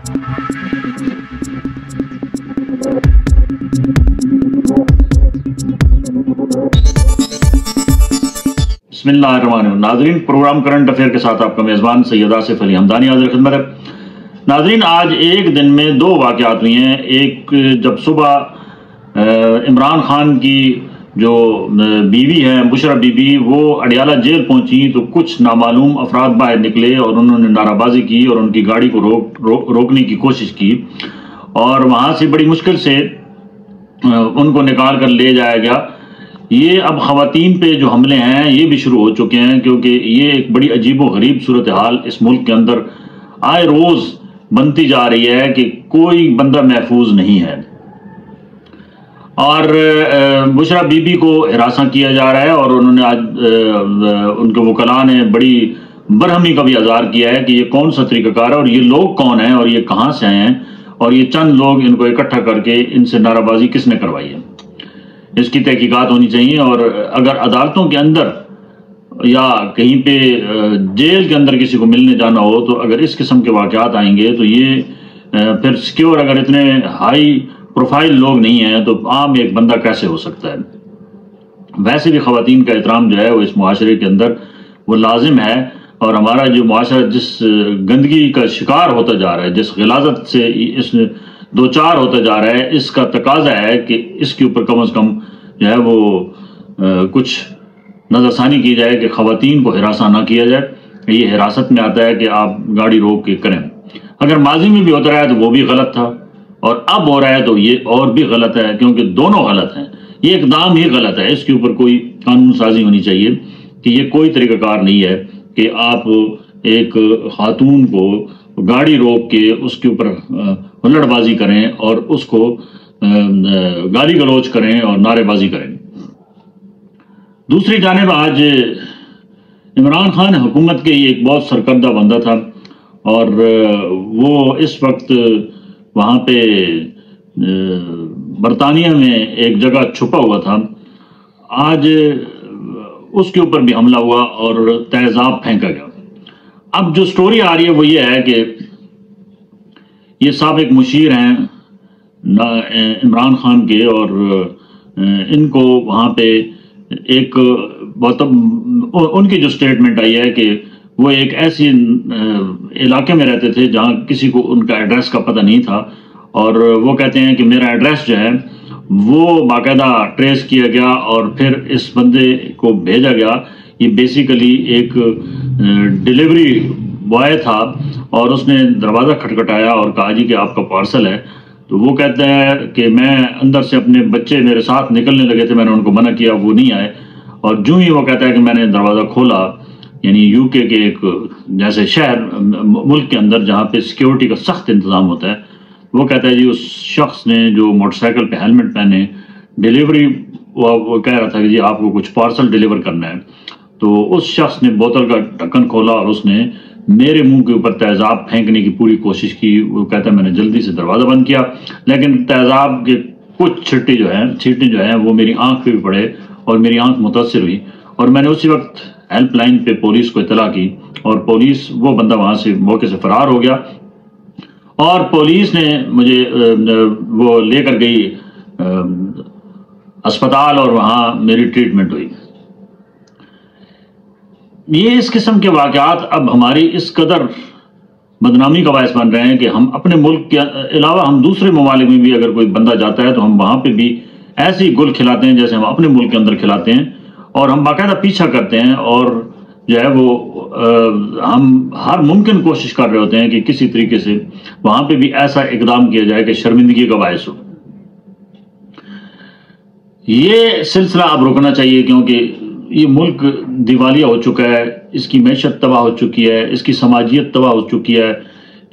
बिस्मिल्लाहिर्रहमानिर्रहीम। नाज़रीन, programme current affair के साथ आपका मेज़बान सैयद आसिफ अली हमदानी हाज़िर खिदमत है। नाज़रीन, आज एक दिन में दो वाक़यात हुई हैं। एक, जब सुबह इमरान खान की जो बीवी है बुशरा बीबी, वो अडियाला जेल पहुंची तो कुछ नामालूम अफराद बाहर निकले और उन्होंने नाराबाजी की और उनकी गाड़ी को रोकने की कोशिश की और वहाँ से बड़ी मुश्किल से उनको निकाल कर ले जाया गया। ये अब ख़वातीन पे जो हमले हैं ये भी शुरू हो चुके हैं, क्योंकि ये एक बड़ी अजीब व गरीब सूरत हाल इस मुल्क के अंदर आए रोज़ बनती जा रही है कि कोई बंदा महफूज नहीं है। और बुशरा बीबी को हिरासत किया जा रहा है और उन्होंने आज उनके वकला ने बड़ी बरहमी का भी इज़हार किया है कि ये कौन सा तरीक़ाकार है और ये लोग कौन हैं और ये कहाँ से आए हैं और ये चंद लोग इनको इकट्ठा करके इनसे नाराबाजी किसने करवाई है। इसकी तहकीकात होनी चाहिए और अगर अदालतों के अंदर या कहीं पे जेल के अंदर किसी को मिलने जाना हो तो अगर इस किस्म के वाक़यात आएंगे तो ये फिर सिक्योर, अगर इतने हाई प्रोफाइल लोग नहीं हैं तो आम एक बंदा कैसे हो सकता है। वैसे भी ख़वातीन का एहतराम जो है वो इस मुआशरे के अंदर वो लाजिम है और हमारा जो मुआशरा जिस गंदगी का शिकार होता जा रहा है, जिस गिलाज़त से इस दो चार होता जा रहा है, इसका तकाजा है कि इसके ऊपर कम से कम जो है वो कुछ नज़रसानी की जाए कि ख़वातीन को हिरासा ना किया जाए। ये हिरासत में आता है कि आप गाड़ी रोक के करें। अगर माजी में भी होता रहा है तो वो भी गलत था और अब हो रहा है तो ये और भी गलत है, क्योंकि दोनों गलत हैं। ये इकदाम ही गलत है। इसके ऊपर कोई कानून साजी होनी चाहिए कि ये कोई तरीक़ाकार नहीं है कि आप एक खातून को गाड़ी रोक के उसके ऊपर हुल्लड़बाजी करें और उसको गाली गलौज करें और नारेबाजी करें। दूसरी जानिब आज इमरान खान हुकूमत के एक बहुत सरकर्दा बंदा था और वो इस वक्त वहाँ पे बरतानिया में एक जगह छुपा हुआ था। आज उसके ऊपर भी हमला हुआ और तेज़ाब फेंका गया। अब जो स्टोरी आ रही है वो ये है कि ये साबिक मुशीर हैं इमरान खान के और इनको वहाँ पे एक बहुत उनकी जो स्टेटमेंट आई है कि वो एक ऐसी इलाके में रहते थे जहाँ किसी को उनका एड्रेस का पता नहीं था और वो कहते हैं कि मेरा एड्रेस जो है वो बाकायदा ट्रेस किया गया और फिर इस बंदे को भेजा गया। ये बेसिकली एक डिलीवरी बॉय था और उसने दरवाज़ा खटखटाया और कहा जी कि आपका पार्सल है। तो वो कहता है कि मैं अंदर से, अपने बच्चे मेरे साथ निकलने लगे थे, मैंने उनको मना किया, वो नहीं आए और जो ही वो कहता है कि मैंने दरवाज़ा खोला, यानी यूके के एक जैसे शहर मुल्क के अंदर जहाँ पे सिक्योरिटी का सख्त इंतज़ाम होता है, वो कहता है जी उस शख्स ने जो मोटरसाइकिल पे हेलमेट पहने डिलीवरी, वो कह रहा था कि जी आपको कुछ पार्सल डिलीवर करना है। तो उस शख्स ने बोतल का ढक्कन खोला और उसने मेरे मुंह के ऊपर तेज़ाब फेंकने की पूरी कोशिश की। वो कहता है मैंने जल्दी से दरवाज़ा बंद किया, लेकिन तेज़ाब के कुछ छींटे जो हैं वो मेरी आंख पे भी पड़े और मेरी आंख मुतासिर हुई और मैंने उसी वक्त हेल्पलाइन पे पुलिस को इतला की और पुलिस, वो बंदा वहाँ से मौके से फरार हो गया और पुलिस ने मुझे वो लेकर गई अस्पताल और वहाँ मेरी ट्रीटमेंट हुई। ये इस किस्म के वाक़यात अब हमारी इस कदर बदनामी का बायस बन रहे हैं कि हम अपने मुल्क के अलावा हम दूसरे ममालिक में भी अगर कोई बंदा जाता है तो हम वहाँ पे भी ऐसी गुल खिलाते हैं जैसे हम अपने मुल्क के अंदर खिलाते हैं और हम बाकायदा पीछा करते हैं और जो है वो हम हर मुमकिन कोशिश कर रहे होते हैं कि किसी तरीके से वहाँ पे भी ऐसा इकदाम किया जाए कि शर्मिंदगी का बायस हो। ये सिलसिला अब रुकना चाहिए, क्योंकि ये मुल्क दिवालिया हो चुका है, इसकी मैशत तबाह हो चुकी है, इसकी समाजियत तबाह हो चुकी है,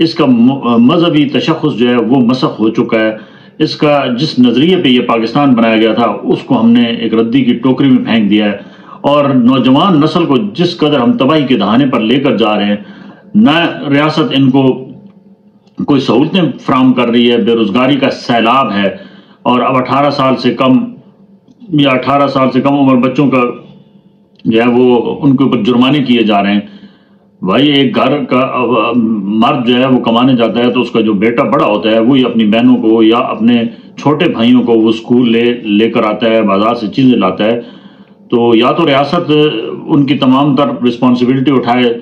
इसका मजहबी तशख़्ख़ुस जो है वो मसख़ हो चुका है। इसका जिस नज़रिए पे ये पाकिस्तान बनाया गया था उसको हमने एक रद्दी की टोकरी में फेंक दिया है और नौजवान नस्ल को जिस कदर हम तबाही के दहाने पर लेकर जा रहे हैं, न रियासत इनको कोई सहूलतें फराहम कर रही है, बेरोज़गारी का सैलाब है और अब 18 साल से कम या 18 साल से कम उम्र बच्चों का जो है वो उनके ऊपर जुर्माने किए जा रहे हैं। بھائی ایک گھر کا مرد جو ہے وہ کمانے جاتا ہے تو اس کا جو بیٹا بڑا ہوتا ہے وہی اپنی بہنوں کو یا اپنے چھوٹے بھائیوں کو وہ اسکول لے کر آتا ہے، بازار سے چیزیں لاتا ہے. تو یا تو ریاست ان کی تمام تر رسپانسبلٹی اٹھائے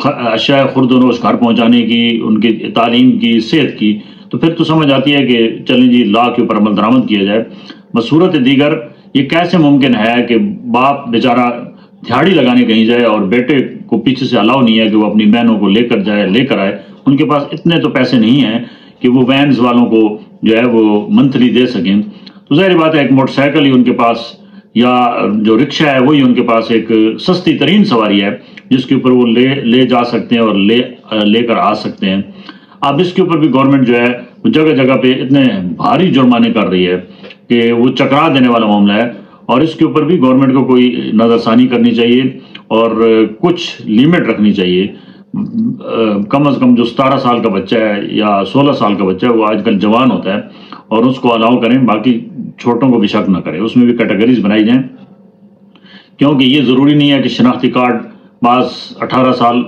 اشیاء خرد و نوش گھر پہنچانے کی، ان کی تعلیم کی، صحت کی، تو پھر تو سمجھ آتی ہے کہ چلیں جی لا کے اوپر عمل درآمد کیا جائے. بصورت دیگر یہ کیسے ممکن ہے کہ باپ بیچارہ دھاڑی لگانے کہیں جائے اور بیٹے کو پیچھے سے الاؤ نہیں ہے کہ وہ اپنی بہنوں کو لے کر آئے. ان کے پاس اتنے تو پیسے نہیں ہیں کہ وہ وینز والوں کو جو ہے وہ منتھلی دے سکیں. تو ظاہر بات ہے ایک موٹر سائیکل ہی ان کے پاس یا جو رکشہ ہے وہی ان کے پاس ایک سستی ترین سواری ہے جس کے اوپر وہ لے جا سکتے ہیں اور لے کر آ سکتے ہیں. اب اس کے اوپر بھی گورنمنٹ جو ہے وہ جگہ جگہ پہ اتنے بھاری جرمانے کر رہی ہے کہ وہ چکرا دینے والا معاملہ ہے، اور اس کے اوپر بھی گورنمنٹ کو کوئی نظر ثانی کرنی چاہیے اور کچھ لیمٹ رکھنی چاہیے. کم از کم جو 17 سال کا بچہ ہے یا 16 سال کا بچہ ہے وہ آج کل جوان ہوتا ہے اور اس کو الاؤ کریں، باقی چھوٹوں کو بھی شک نہ کریں. اس میں بھی کیٹیگریز بنائی جائیں، کیونکہ یہ ضروری نہیں ہے کہ شناختی کارڈ بعض 18 سال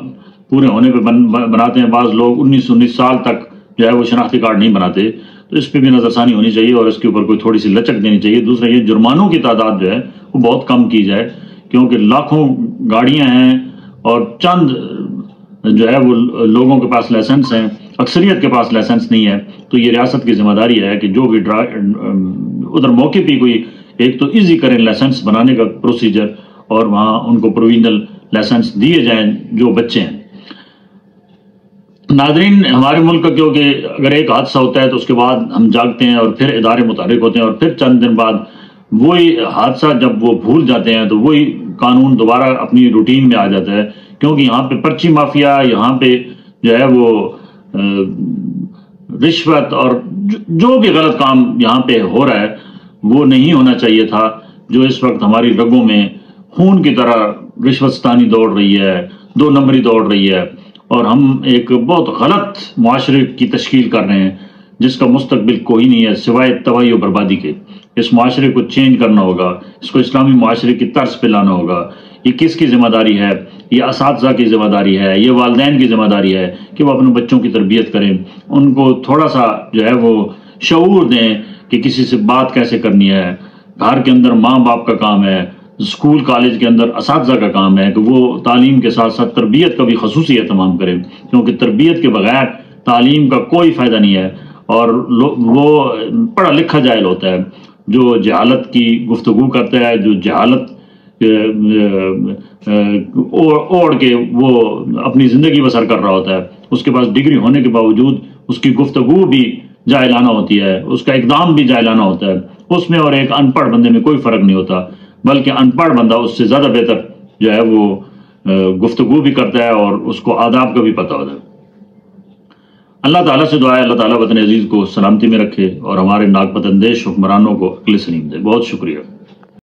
پورے ہونے پہ بناتے ہیں، بعض لوگ 19 سال تک جو ہے وہ شناختی کارڈ نہیں بناتے. تو اس پہ بھی نظر ثانی ہونی چاہیے اور اس کے اوپر کوئی تھوڑی سی لچک دینی چاہیے. دوسرا یہ جرمانوں کی تعداد جو ہے وہ بہت کم کی جائے، کیونکہ لاکھوں گاڑیاں ہیں اور چند جو ہے وہ لوگوں کے پاس لائسنس ہیں، اکثریت کے پاس لائسنس نہیں ہے. تو یہ ریاست کی ذمہ داری ہے کہ جو بھی ادھر موقع پہ کوئی ایک تو ایزی کریں لائسنس بنانے کا پروسیجر، اور وہاں ان کو پروویژنل لائسنس دیے جائیں جو بچے ہیں. ناظرین، ہمارے ملک کا کیونکہ اگر ایک حادثہ ہوتا ہے تو اس کے بعد ہم جاگتے ہیں اور پھر ادارے متحرک ہوتے ہیں، اور پھر چند دن بعد وہی حادثہ جب وہ بھول جاتے ہیں تو وہی قانون دوبارہ اپنی روٹین میں آ جاتا ہے. کیونکہ یہاں پہ پرچی مافیا، یہاں پہ جو ہے وہ رشوت اور جو بھی غلط کام یہاں پہ ہو رہا ہے وہ نہیں ہونا چاہیے تھا. جو اس وقت ہماری رگوں میں خون کی طرح رشوت ستانی دوڑ رہی ہے، 2 نمبری دوڑ رہی ہے، اور ہم ایک بہت غلط معاشرے کی تشکیل کر رہے ہیں جس کا مستقبل کوئی نہیں ہے سوائے تباہی و بربادی کے. اس معاشرے کو چینج کرنا ہوگا، اس کو اسلامی معاشرے کی طرز پہ لانا ہوگا. یہ کس کی ذمہ داری ہے؟ یہ اساتذہ کی ذمہ داری ہے، یہ والدین کی ذمہ داری ہے کہ وہ اپنے بچوں کی تربیت کریں، ان کو تھوڑا سا جو ہے وہ شعور دیں کہ کسی سے بات کیسے کرنی ہے. گھر کے اندر ماں باپ کا کام ہے، اسکول کالج کے اندر اساتذہ کا کام ہے کہ وہ تعلیم کے ساتھ ساتھ تربیت کا بھی خصوصی اہتمام کریں، کیونکہ تربیت کے بغیر تعلیم کا کوئی فائدہ نہیں ہے. اور وہ پڑھا لکھا جاہل ہوتا ہے جو جہالت کی گفتگو کرتا ہے، جو جہالت اوڑھ کے وہ اپنی زندگی بسر کر رہا ہوتا ہے. اس کے پاس ڈگری ہونے کے باوجود اس کی گفتگو بھی جاہلانہ ہوتی ہے، اس کا اقدام بھی جاہلانہ ہوتا ہے. اس میں اور ایک ان پڑھ بندے میں کوئی فرق نہیں ہوتا، بلکہ ان پڑھ بندہ اس سے زیادہ بہتر جو ہے وہ گفتگو بھی کرتا ہے اور اس کو آداب کا بھی پتہ ہوتا ہے. اللہ تعالیٰ سے دعا ہے اللہ تعالیٰ وطن عزیز کو سلامتی میں رکھے اور ہمارے ناک پت اندیش حکمرانوں کو عقل سلیم دے. بہت شکریہ.